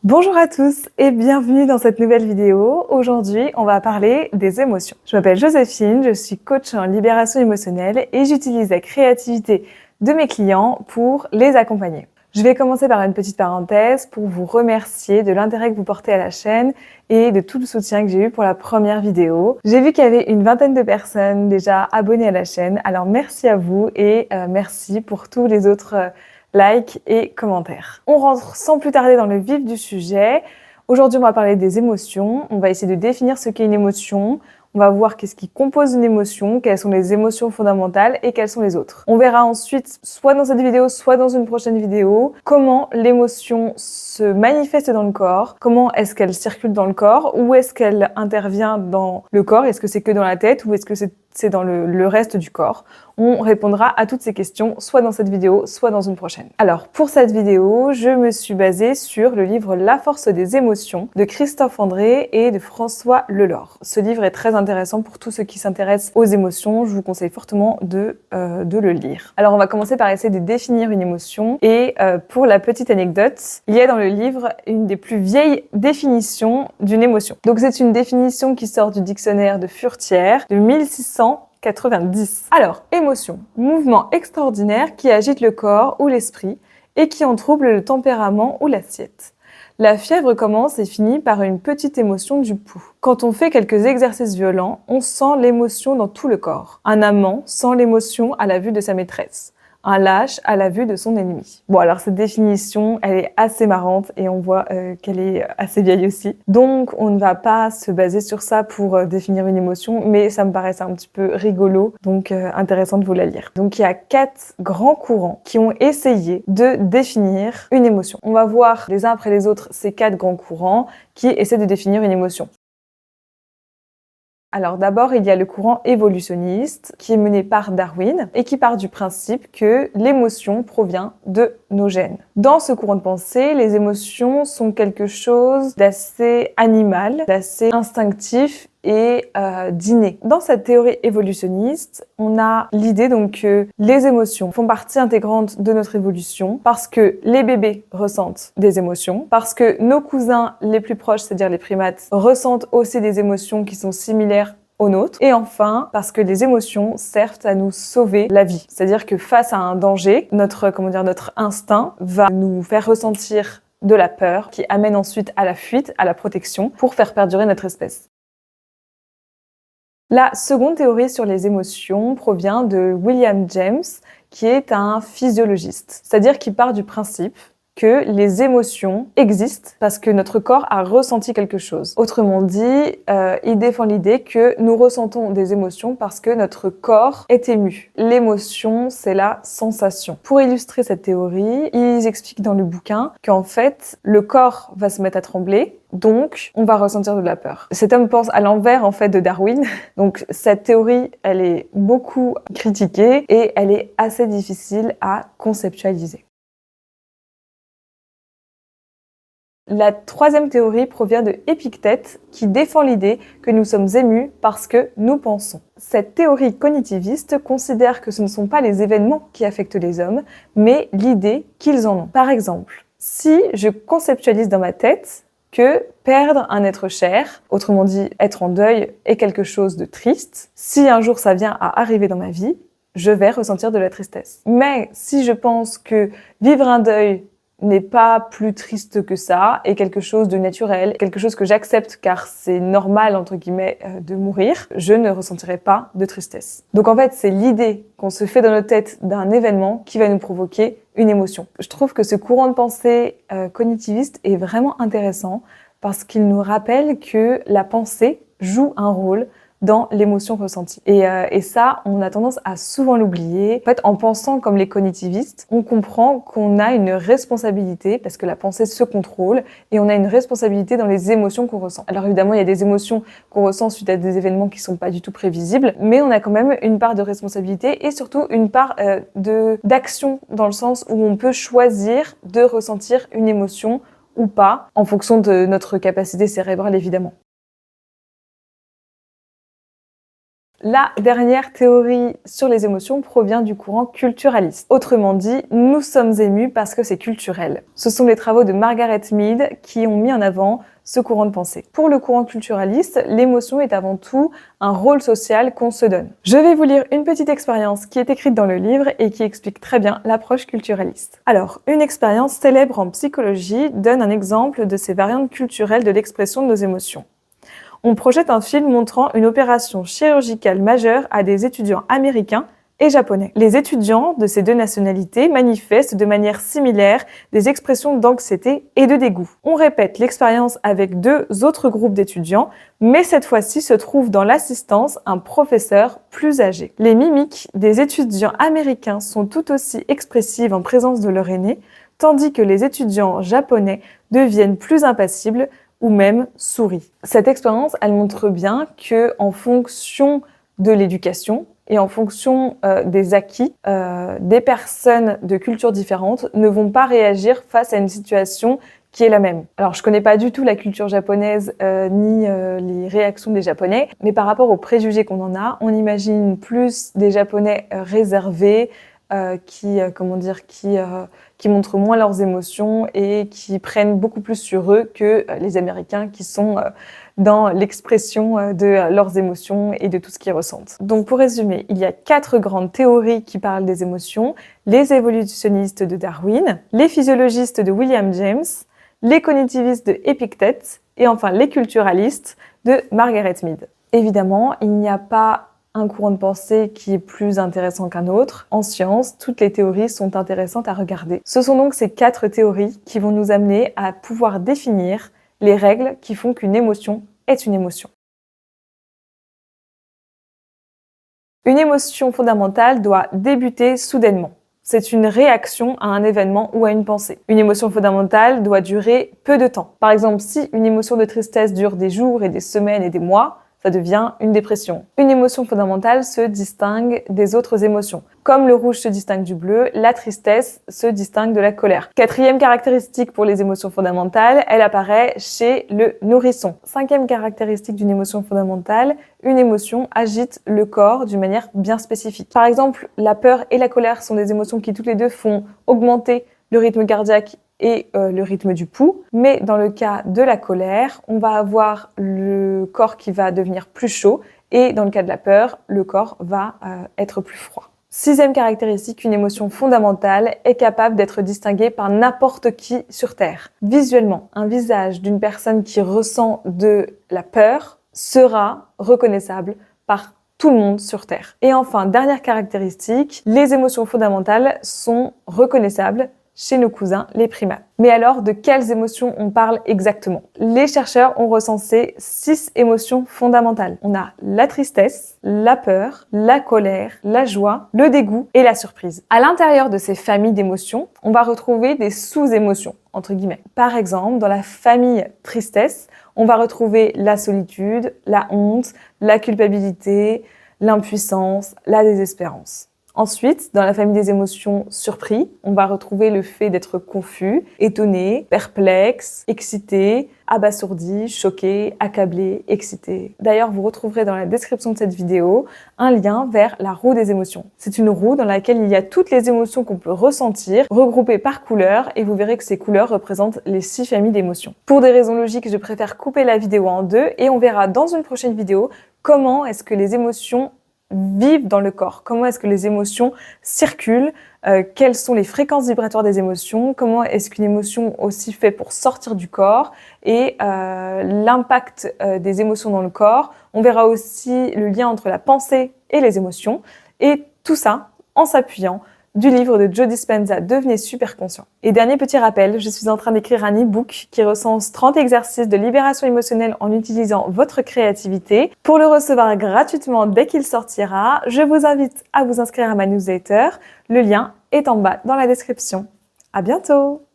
Bonjour à tous et bienvenue dans cette nouvelle vidéo. Aujourd'hui, on va parler des émotions. Je m'appelle Joséphine, je suis coach en libération émotionnelle et j'utilise la créativité de mes clients pour les accompagner. Je vais commencer par une petite parenthèse pour vous remercier de l'intérêt que vous portez à la chaîne et de tout le soutien que j'ai eu pour la première vidéo. J'ai vu qu'il y avait une vingtaine de personnes déjà abonnées à la chaîne, alors merci à vous et merci pour tous les autres likes et commentaires. On rentre sans plus tarder dans le vif du sujet. Aujourd'hui, on va parler des émotions. On va essayer de définir ce qu'est une émotion. On va voir qu'est-ce qui compose une émotion, quelles sont les émotions fondamentales et quelles sont les autres. On verra ensuite, soit dans cette vidéo, soit dans une prochaine vidéo, comment l'émotion se manifeste dans le corps, comment est-ce qu'elle circule dans le corps, où est-ce qu'elle intervient dans le corps, est-ce que c'est que dans la tête ou est-ce que c'est dans le reste du corps. On répondra à toutes ces questions, soit dans cette vidéo, soit dans une prochaine. Alors, pour cette vidéo, je me suis basée sur le livre La force des émotions de Christophe André et de François Lelore. Ce livre est très intéressant pour tous ceux qui s'intéressent aux émotions. Je vous conseille fortement de le lire. Alors, on va commencer par essayer de définir une émotion. Et pour la petite anecdote, il y a dans le livre une des plus vieilles définitions d'une émotion. Donc, c'est une définition qui sort du dictionnaire de Furetière de 1690. Alors, émotion, mouvement extraordinaire qui agite le corps ou l'esprit et qui en trouble le tempérament ou l'assiette. La fièvre commence et finit par une petite émotion du pouls. Quand on fait quelques exercices violents, on sent l'émotion dans tout le corps. Un amant sent l'émotion à la vue de sa maîtresse. Un lâche à la vue de son ennemi. Bon, alors cette définition, elle est assez marrante et on voit qu'elle est assez vieille aussi. Donc, on ne va pas se baser sur ça pour définir une émotion, mais ça me paraissait un petit peu rigolo, donc intéressant de vous la lire. Donc, il y a 4 grands courants qui ont essayé de définir une émotion. On va voir les uns après les autres ces 4 grands courants qui essaient de définir une émotion. Alors d'abord, il y a le courant évolutionniste qui est mené par Darwin et qui part du principe que l'émotion provient de nos gènes. Dans ce courant de pensée, les émotions sont quelque chose d'assez animal, d'assez instinctif et d'inné. Dans cette théorie évolutionniste, on a l'idée donc que les émotions font partie intégrante de notre évolution parce que les bébés ressentent des émotions, parce que nos cousins les plus proches, c'est-à-dire les primates, ressentent aussi des émotions qui sont similaires aux nôtres. Et enfin, parce que les émotions servent à nous sauver la vie. C'est-à-dire que face à un danger, notre instinct va nous faire ressentir de la peur qui amène ensuite à la fuite, à la protection pour faire perdurer notre espèce. La seconde théorie sur les émotions provient de William James, qui est un physiologiste, c'est-à-dire qui part du principe que les émotions existent parce que notre corps a ressenti quelque chose. Autrement dit, il défend l'idée que nous ressentons des émotions parce que notre corps est ému. L'émotion, c'est la sensation. Pour illustrer cette théorie, ils expliquent dans le bouquin qu'en fait, le corps va se mettre à trembler, donc on va ressentir de la peur. Cet homme pense à l'envers en fait de Darwin. Donc cette théorie, elle est beaucoup critiquée et elle est assez difficile à conceptualiser. La troisième théorie provient de Épictète, qui défend l'idée que nous sommes émus parce que nous pensons. Cette théorie cognitiviste considère que ce ne sont pas les événements qui affectent les hommes, mais l'idée qu'ils en ont. Par exemple, si je conceptualise dans ma tête que perdre un être cher, autrement dit être en deuil, est quelque chose de triste, si un jour ça vient à arriver dans ma vie, je vais ressentir de la tristesse. Mais si je pense que vivre un deuil n'est pas plus triste que ça, et quelque chose de naturel, quelque chose que j'accepte car c'est normal, entre guillemets, de mourir, je ne ressentirai pas de tristesse. Donc en fait, c'est l'idée qu'on se fait dans notre tête d'un événement qui va nous provoquer une émotion. Je trouve que ce courant de pensée cognitiviste est vraiment intéressant parce qu'il nous rappelle que la pensée joue un rôle dans l'émotion ressentie. Et ça, on a tendance à souvent l'oublier. En fait, en pensant comme les cognitivistes, on comprend qu'on a une responsabilité, parce que la pensée se contrôle, et on a une responsabilité dans les émotions qu'on ressent. Alors évidemment, il y a des émotions qu'on ressent suite à des événements qui sont pas du tout prévisibles, mais on a quand même une part de responsabilité et surtout une part d'action, dans le sens où on peut choisir de ressentir une émotion ou pas, en fonction de notre capacité cérébrale évidemment. La dernière théorie sur les émotions provient du courant culturaliste. Autrement dit, nous sommes émus parce que c'est culturel. Ce sont les travaux de Margaret Mead qui ont mis en avant ce courant de pensée. Pour le courant culturaliste, l'émotion est avant tout un rôle social qu'on se donne. Je vais vous lire une petite expérience qui est écrite dans le livre et qui explique très bien l'approche culturaliste. Alors, une expérience célèbre en psychologie donne un exemple de ces variantes culturelles de l'expression de nos émotions. On projette un film montrant une opération chirurgicale majeure à des étudiants américains et japonais. Les étudiants de ces deux nationalités manifestent de manière similaire des expressions d'anxiété et de dégoût. On répète l'expérience avec deux autres groupes d'étudiants, mais cette fois-ci se trouve dans l'assistance un professeur plus âgé. Les mimiques des étudiants américains sont tout aussi expressives en présence de leur aîné, tandis que les étudiants japonais deviennent plus impassibles ou même sourient. Cette expérience, elle montre bien que en fonction de l'éducation, et en fonction des acquis, des personnes de cultures différentes ne vont pas réagir face à une situation qui est la même. Alors, je connais pas du tout la culture japonaise ni les réactions des Japonais, mais par rapport aux préjugés qu'on en a, on imagine plus des Japonais réservés, qui montrent moins leurs émotions et qui prennent beaucoup plus sur eux que les Américains qui sont dans l'expression de leurs émotions et de tout ce qu'ils ressentent. Donc pour résumer, il y a 4 grandes théories qui parlent des émotions: les évolutionnistes de Darwin, les physiologistes de William James, les cognitivistes de Épictète et enfin les culturalistes de Margaret Mead. Évidemment, il n'y a pas un courant de pensée qui est plus intéressant qu'un autre. En science, toutes les théories sont intéressantes à regarder. Ce sont donc ces 4 théories qui vont nous amener à pouvoir définir les règles qui font qu'une émotion est une émotion. Une émotion fondamentale doit débuter soudainement. C'est une réaction à un événement ou à une pensée. Une émotion fondamentale doit durer peu de temps. Par exemple, si une émotion de tristesse dure des jours et des semaines et des mois, ça devient une dépression. Une émotion fondamentale se distingue des autres émotions. Comme le rouge se distingue du bleu, la tristesse se distingue de la colère. 4e caractéristique pour les émotions fondamentales, elle apparaît chez le nourrisson. 5e caractéristique d'une émotion fondamentale, une émotion agite le corps d'une manière bien spécifique. Par exemple, la peur et la colère sont des émotions qui toutes les deux font augmenter le rythme cardiaque et le rythme du pouls. Mais dans le cas de la colère, on va avoir le corps qui va devenir plus chaud et dans le cas de la peur, le corps va être plus froid. 6e caractéristique, une émotion fondamentale est capable d'être distinguée par n'importe qui sur Terre. Visuellement, un visage d'une personne qui ressent de la peur sera reconnaissable par tout le monde sur Terre. Et enfin, dernière caractéristique, les émotions fondamentales sont reconnaissables chez nos cousins, les primates. Mais alors, de quelles émotions on parle exactement? Les chercheurs ont recensé 6 émotions fondamentales. On a la tristesse, la peur, la colère, la joie, le dégoût et la surprise. À l'intérieur de ces familles d'émotions, on va retrouver des sous-émotions, entre guillemets. Par exemple, dans la famille tristesse, on va retrouver la solitude, la honte, la culpabilité, l'impuissance, la désespérance. Ensuite, dans la famille des émotions surpris, on va retrouver le fait d'être confus, étonné, perplexe, excité, abasourdi, choqué, accablé, excité. D'ailleurs, vous retrouverez dans la description de cette vidéo un lien vers la roue des émotions. C'est une roue dans laquelle il y a toutes les émotions qu'on peut ressentir, regroupées par couleur, et vous verrez que ces couleurs représentent les 6 familles d'émotions. Pour des raisons logiques, je préfère couper la vidéo en 2 et on verra dans une prochaine vidéo comment est-ce que les émotions vivent dans le corps, comment est-ce que les émotions circulent, quelles sont les fréquences vibratoires des émotions, comment est-ce qu'une émotion aussi fait pour sortir du corps et l'impact des émotions dans le corps. On verra aussi le lien entre la pensée et les émotions et tout ça en s'appuyant du livre de Joe Dispenza, Devenez super conscient. Et dernier petit rappel, je suis en train d'écrire un e-book qui recense 30 exercices de libération émotionnelle en utilisant votre créativité. Pour le recevoir gratuitement dès qu'il sortira, je vous invite à vous inscrire à ma newsletter. Le lien est en bas dans la description. À bientôt!